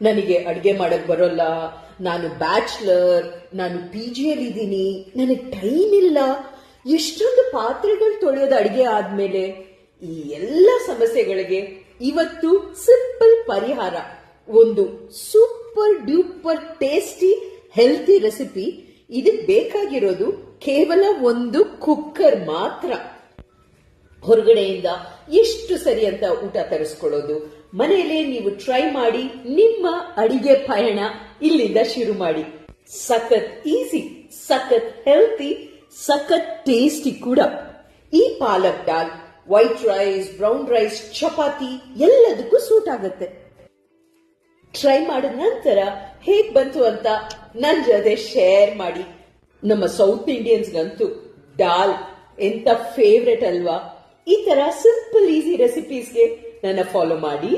ನನಗೆ ಅಡಿಗೆ ಮಾಡಕ್ ಬರೋಲ್ಲ, ನಾನು ಬ್ಯಾಚುಲರ್, ನಾನು ಪಿಜಿಯಲ್ಲಿ ಇದ್ದೀನಿ, ನನಗೆ ಟೈಮ್ ಇಲ್ಲ, ಎಷ್ಟೊಂದು ಪಾತ್ರೆಗಳು ತೊಳೆಯೋದು ಅಡಿಗೆ ಆದ್ಮೇಲೆ, ಈ ಎಲ್ಲ ಸಮಸ್ಯೆಗಳಿಗೆ ಇವತ್ತು ಸಿಂಪಲ್ ಪರಿಹಾರ, ಒಂದು super duper tasty healthy recipe. ಇದಕ್ಕೆ ಬೇಕಾಗಿರೋದು ಕೇವಲ ಒಂದು ಕುಕ್ಕರ್ ಮಾತ್ರ. ಹೊರಗಡೆಯಿಂದ ಎಷ್ಟು ಸರಿ ಅಂತ ಊಟ ತರಿಸ್ಕೊಳ್ಳೋದು, ಮನೆಯಲ್ಲೇ ನೀವು ಟ್ರೈ ಮಾಡಿ ನಿಮ್ಮ ಅಡಿಗೆ ಪಯಣ ಇಲ್ಲಿಂದ ಶುರು ಮಾಡಿ. ಸಖತ್ ಈಸಿ, ಸಖತ್ ಹೆಲ್ತಿ, ಸಖತ್ ಟೇಸ್ಟಿ ಕೂಡ. ಈ ಪಾಲಕ್ ದಾಲ್ ವೈಟ್ ರೈಸ್, ಬ್ರೌನ್ ರೈಸ್, ಚಪಾತಿ ಎಲ್ಲದಕ್ಕೂ ಸೂಟ್ ಆಗುತ್ತೆ. ಟ್ರೈ ಮಾಡಿದ ನಂತರ ಹೇಗ್ ಬಂತು ಅಂತ ನನ್ ಜೊತೆ ಶೇರ್ ಮಾಡಿ. ನಮ್ಮ ಸೌತ್ ಇಂಡಿಯನ್ಸ್ಗಂತೂ ದಾಲ್ ಎಂತ ಫೇವ್ರೆಟ್ ಅಲ್ವಾ? ಈ ತರ ಸಿಂಪಲ್ ಈಸಿ ರೆಸಿಪೀಸ್ಗೆ ನನ್ನ ಫಾಲೋ ಮಾಡಿ.